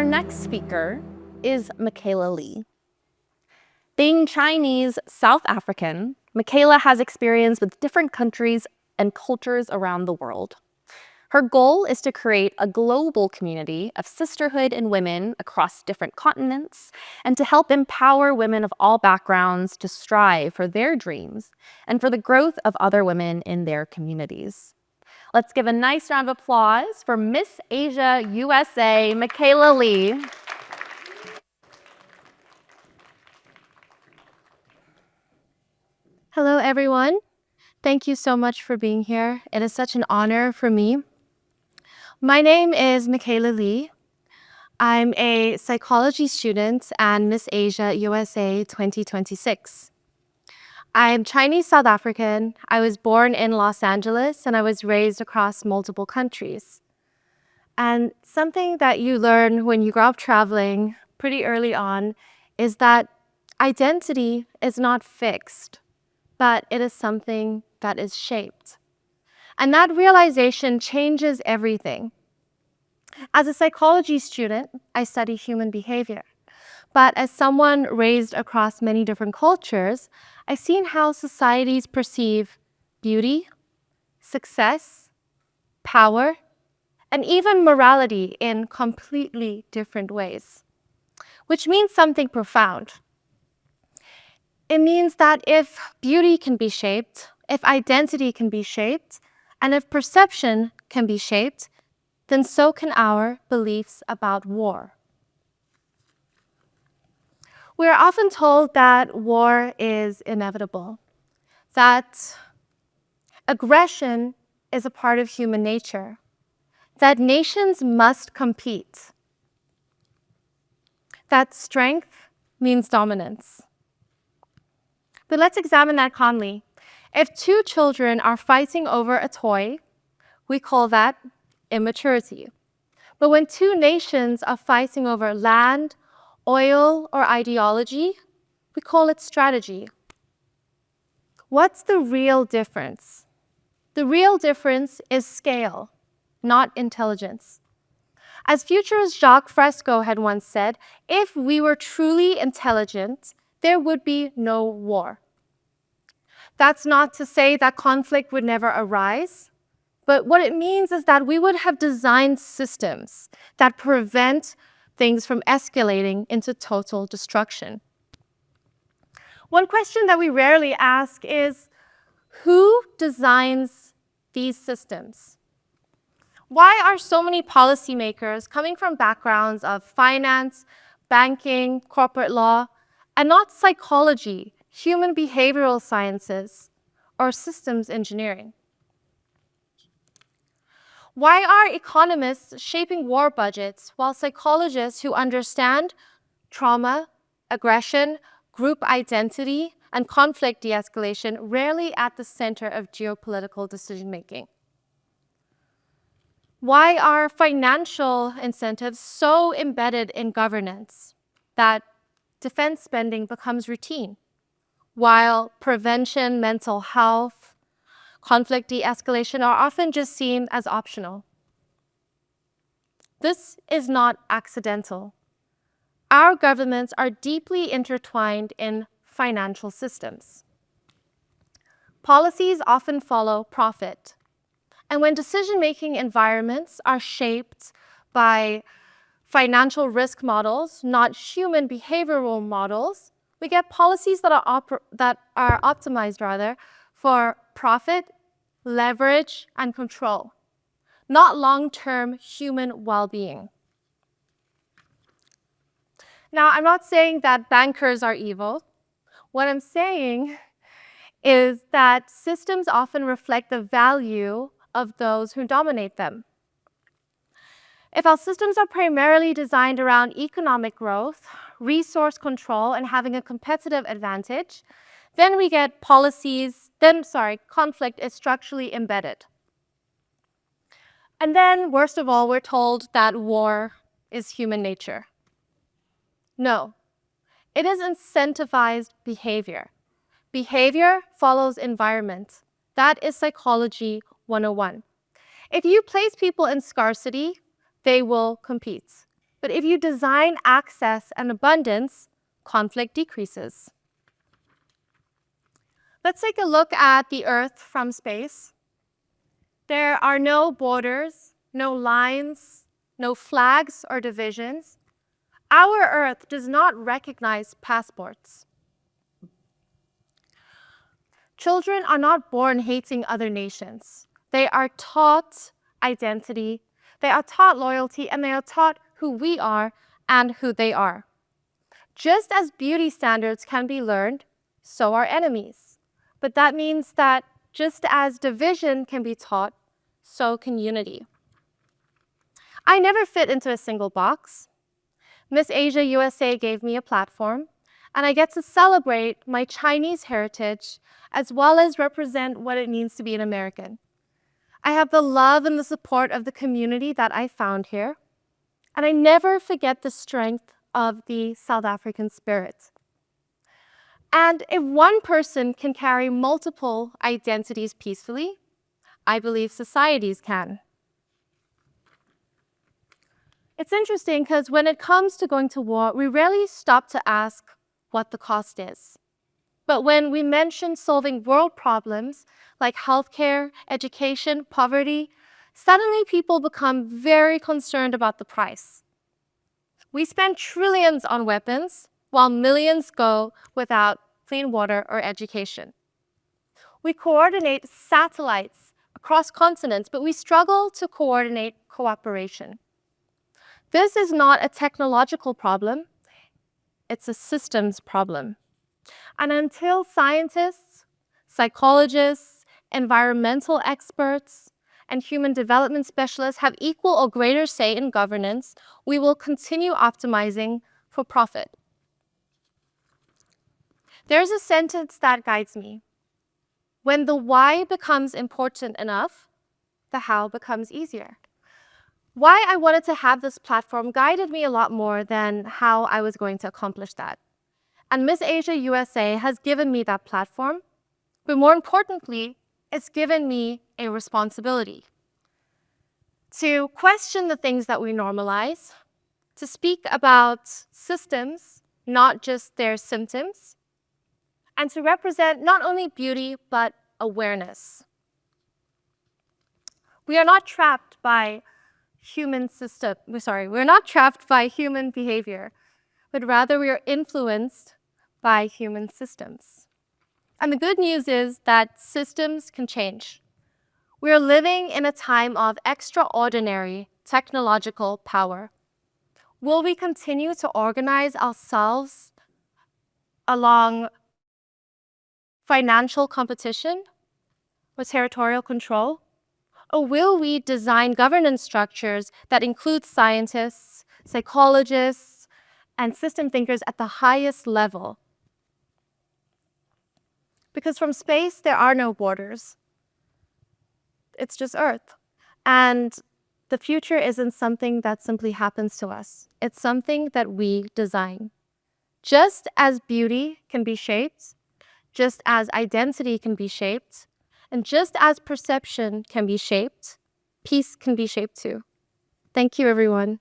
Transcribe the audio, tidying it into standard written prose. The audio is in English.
Our next speaker is Mekyla Li. Being Chinese South African, Mekyla has experience with different countries and cultures around the world. Her goal is to create a global community of sisterhood and women across different continents and to help empower women of all backgrounds to strive for their dreams and for the growth of other women in their communities. Let's give a nice round of applause for Miss Asia USA Mekyla Li. Hello, everyone. Thank you so much for being here. It is such an honor for me. My name is Mekyla Li. I'm a psychology student and Miss Asia USA 2026. I'm Chinese South African. I was born in Los Angeles and I was raised across multiple countries. And something that you learn when you grow up traveling pretty early on is that identity is not fixed, but it is something that is shaped. And that realization changes everything. As a psychology student, I study human behavior. But as someone raised across many different cultures, I've seen how societies perceive beauty, success, power, and even morality in completely different ways, which means something profound. It means that if beauty can be shaped, if identity can be shaped, and if perception can be shaped, then so can our beliefs about war. We are often told that war is inevitable, that aggression is a part of human nature, that nations must compete, that strength means dominance. But let's examine that calmly. If two children are fighting over a toy, we call that immaturity. But when two nations are fighting over land, oil, or ideology, we call it strategy. What's the real difference? The real difference is scale, not intelligence. As futurist Jacques Fresco had once said, if we were truly intelligent, there would be no war. That's not to say that conflict would never arise, but what it means is that we would have designed systems that prevent things from escalating into total destruction. One question that we rarely ask is, who designs these systems? Why are so many policymakers coming from backgrounds of finance, banking, corporate law, and not psychology, human behavioral sciences, or systems engineering? Why are economists shaping war budgets while psychologists who understand trauma, aggression, group identity, and conflict de-escalation rarely at the center of geopolitical decision-making? Why are financial incentives so embedded in governance that defense spending becomes routine, while prevention, mental health, conflict de-escalation are often just seen as optional? This is not accidental. Our governments are deeply intertwined in financial systems. Policies often follow profit. And when decision-making environments are shaped by financial risk models, not human behavioral models, we get policies that are optimized for profit, leverage, and control, not long-term human well-being. Now, I'm not saying that bankers are evil. What I'm saying is that systems often reflect the value of those who dominate them. If our systems are primarily designed around economic growth, resource control, and having a competitive advantage, then we get conflict is structurally embedded. And then, worst of all, we're told that war is human nature. No, it is incentivized behavior. Behavior follows environment. That is psychology 101. If you place people in scarcity, they will compete. But if you design access and abundance, conflict decreases. Let's take a look at the Earth from space. There are no borders, no lines, no flags or divisions. Our Earth does not recognize passports. Children are not born hating other nations. They are taught identity, they are taught loyalty, and they are taught who we are and who they are. Just as beauty standards can be learned, so are enemies. But that means that just as division can be taught, so can unity. I never fit into a single box. Miss Asia USA gave me a platform, and I get to celebrate my Chinese heritage as well as represent what it means to be an American. I have the love and the support of the community that I found here, and I never forget the strength of the South African spirit. And if one person can carry multiple identities peacefully, I believe societies can. It's interesting because when it comes to going to war, we rarely stop to ask what the cost is. But when we mention solving world problems like healthcare, education, poverty, suddenly people become very concerned about the price. We spend trillions on weapons while millions go without clean water or education. We coordinate satellites across continents, but we struggle to coordinate cooperation. This is not a technological problem, it's a systems problem. And until scientists, psychologists, environmental experts, and human development specialists have equal or greater say in governance, we will continue optimizing for profit. There's a sentence that guides me. When the why becomes important enough, the how becomes easier. Why I wanted to have this platform guided me a lot more than how I was going to accomplish that. And Miss Asia USA has given me that platform, but more importantly, it's given me a responsibility to question the things that we normalize, to speak about systems, not just their symptoms, and to represent not only beauty, but awareness. We are not trapped by we're not trapped by human behavior, but rather we are influenced by human systems. And the good news is that systems can change. We are living in a time of extraordinary technological power. Will we continue to organize ourselves along financial competition or territorial control? Or will we design governance structures that include scientists, psychologists, and system thinkers at the highest level? Because from space, there are no borders. It's just Earth. And the future isn't something that simply happens to us. It's something that we design. Just as beauty can be shaped, just as identity can be shaped, and just as perception can be shaped, peace can be shaped too. Thank you, everyone.